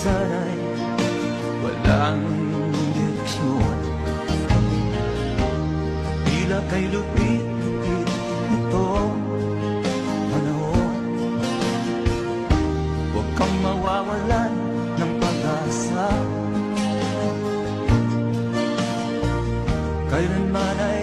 sana'y walang direksyon. Tila kay lupit-lupit itong panahon. Huwag kang mawawalan ng pag-asa, kailanman ay